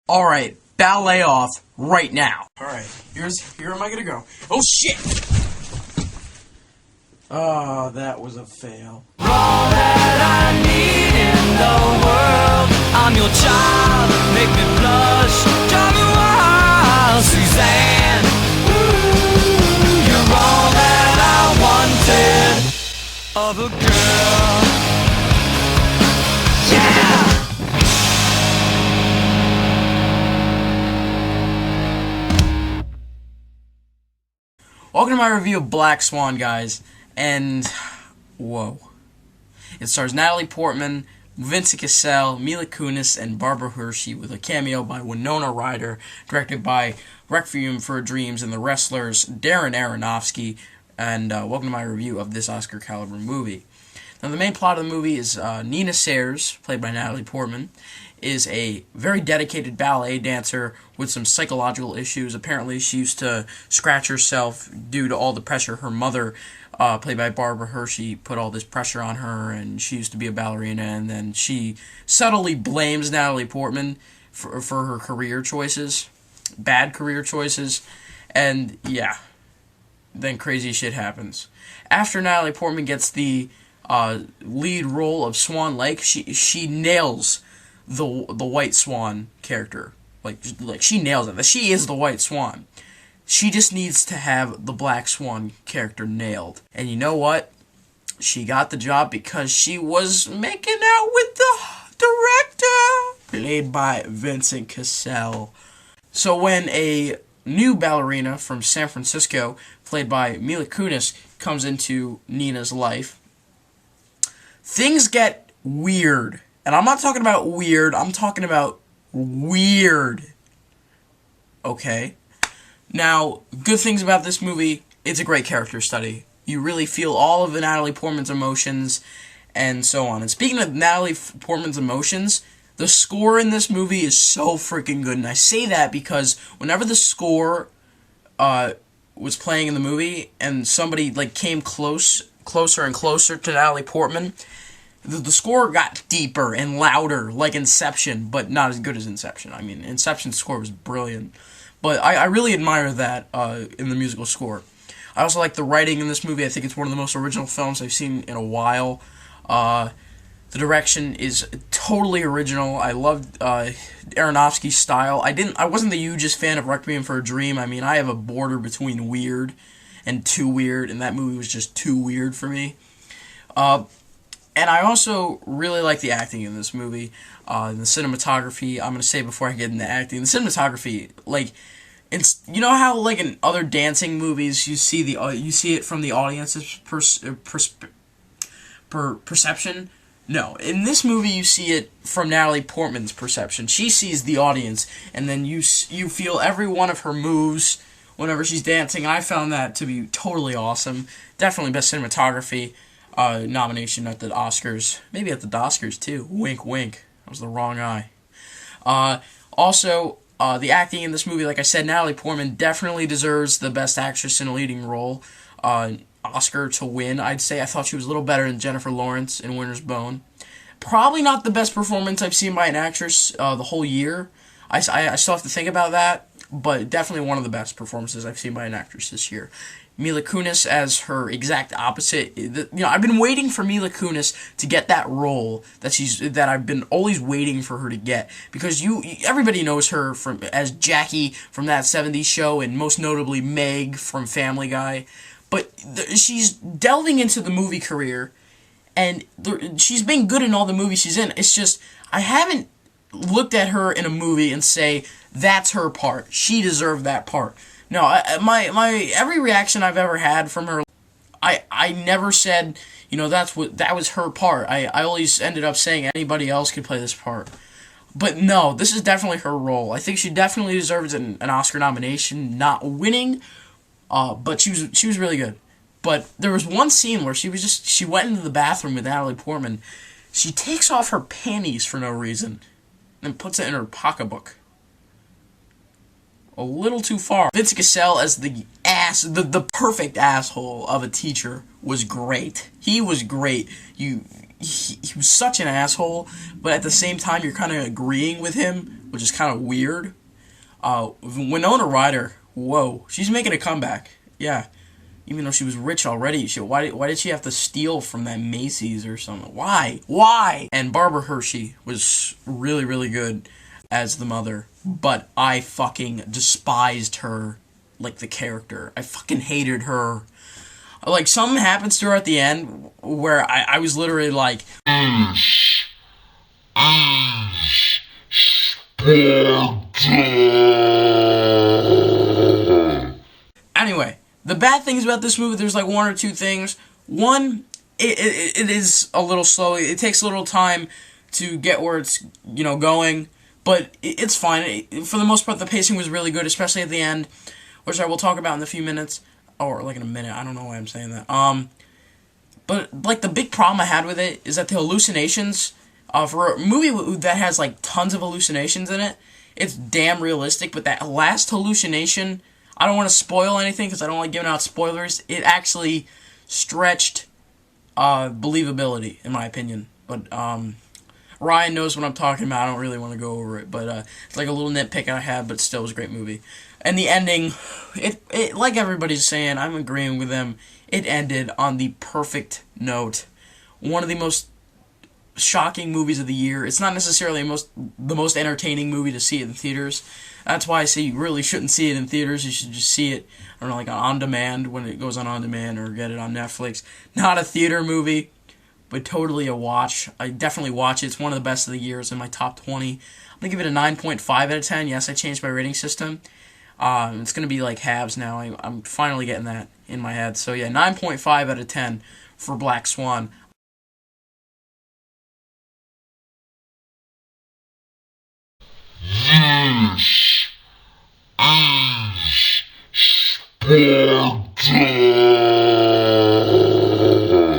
Alright, ballet off right now. Alright, here am I gonna go. Oh shit! Oh, that was a fail. All that I need in the world. I'm your child, make me blush, drive me wild, Suzanne. Ooh, you're all that I wanted of a girl. Yeah! Welcome to my review of Black Swan, guys. And, whoa. It stars Natalie Portman, Vincent Cassel, Mila Kunis, and Barbara Hershey, with a cameo by Winona Ryder, directed by Requiem for a Dreams and the Wrestlers, Darren Aronofsky, and welcome to my review of this Oscar-caliber movie. Now, the main plot of the movie is Nina Sayers, played by Natalie Portman, is a very dedicated ballet dancer with some psychological issues. Apparently, she used to scratch herself due to all the pressure her mother, played by Barbara Hershey, put all this pressure on her, and she used to be a ballerina, and then she subtly blames Natalie Portman for her career choices, bad career choices, and yeah, then crazy shit happens. After Natalie Portman gets the lead role of Swan Lake, she nails the White Swan character. Like she nails it. She is the White Swan. She just needs to have the Black Swan character nailed. And you know what? She got the job because she was making out with the director, played by Vincent Cassel. So when a new ballerina from San Francisco, played by Mila Kunis, comes into Nina's life, things get weird. And I'm not talking about weird, I'm talking about weird. Okay? Now, good things about this movie, it's a great character study. You really feel all of Natalie Portman's emotions, and so on. And speaking of Natalie Portman's emotions, the score in this movie is so freaking good. And I say that because whenever the score was playing in the movie, and somebody came closer and closer to Natalie Portman, the score got deeper and louder, like Inception, but not as good as Inception. I mean, Inception's score was brilliant. But I really admire that in the musical score. I also like the writing in this movie. I think it's one of the most original films I've seen in a while. The direction is totally original. I loved Aronofsky's style. I wasn't the hugest fan of Requiem for a Dream. I mean, I have a border between weird and too weird, and that movie was just too weird for me. And I also really like the acting in this movie, and the cinematography. I'm going to say before I get into acting, the cinematography, you know how in other dancing movies you see it from the audience's perception? No, in this movie you see it from Natalie Portman's perception. She sees the audience, and then you feel every one of her moves whenever she's dancing. I found that to be totally awesome. Definitely best cinematography nomination at the Oscars. Maybe at the Oscars too. Wink, wink. That was the wrong eye. Also, the acting in this movie, like I said, Natalie Portman definitely deserves the Best Actress in a Leading Role Oscar to win, I'd say. I thought she was a little better than Jennifer Lawrence in Winter's Bone. Probably not the best performance I've seen by an actress the whole year. I still have to think about that, but definitely one of the best performances I've seen by an actress this year. Mila Kunis as her exact opposite. I've been waiting for Mila Kunis to get that role that I've been always waiting for her to get, because everybody knows her as Jackie from That 70s Show, and most notably Meg from Family Guy. But she's delving into the movie career, and she's been good in all the movies she's in. It's just I haven't looked at her in a movie and say that's her part. She deserved that part. No, my every reaction I've ever had from her, I never said, that was her part. I always ended up saying anybody else could play this part. But no, this is definitely her role. I think she definitely deserves an Oscar nomination, not winning, but she was really good. But there was one scene where she went into the bathroom with Natalie Portman. She takes off her panties for no reason, and puts it in her pocketbook. A little too far. Vincent Cassel as the perfect asshole of a teacher was great. He was great. He was such an asshole, but at the same time you're kind of agreeing with him which is kind of weird. Winona Ryder, whoa, she's making a comeback. Yeah, even though she was rich already, why did she have to steal from that Macy's or something? Why? And Barbara Hershey was really, really good as the mother, but I fucking despised her, like the character. I fucking hated her. Like, something happens to her at the end where I was literally like, anyway, the bad things about this movie, there's like one or two things. One, it is a little slow. It takes a little time to get where it's, going, but it's fine. For the most part, the pacing was really good, especially at the end, which I will talk about in a few minutes, or like in a minute. I don't know why I'm saying that. But like the big problem I had with it is that the hallucinations, for a movie that has like tons of hallucinations in it, it's damn realistic. But that last hallucination, I don't want to spoil anything because I don't like giving out spoilers. It actually stretched believability, in my opinion. But Ryan knows what I'm talking about. I don't really want to go over it, but it's like a little nitpick I had, but still was a great movie. And the ending, it like everybody's saying, I'm agreeing with them. It ended on the perfect note. One of the most shocking movies of the year. It's not necessarily the most entertaining movie to see in theaters. That's why I say you really shouldn't see it in theaters. You should just see it, I don't know, like on demand when it goes on demand, or get it on Netflix. Not a theater movie, but totally a watch. I definitely watch it. It's one of the best of the year. It's in my top 20. I'm gonna give it a 9.5 out of 10. Yes, I changed my rating system. It's gonna be like halves now. I'm finally getting that in my head. So yeah, 9.5 out of 10 for Black Swan. This is Sparta.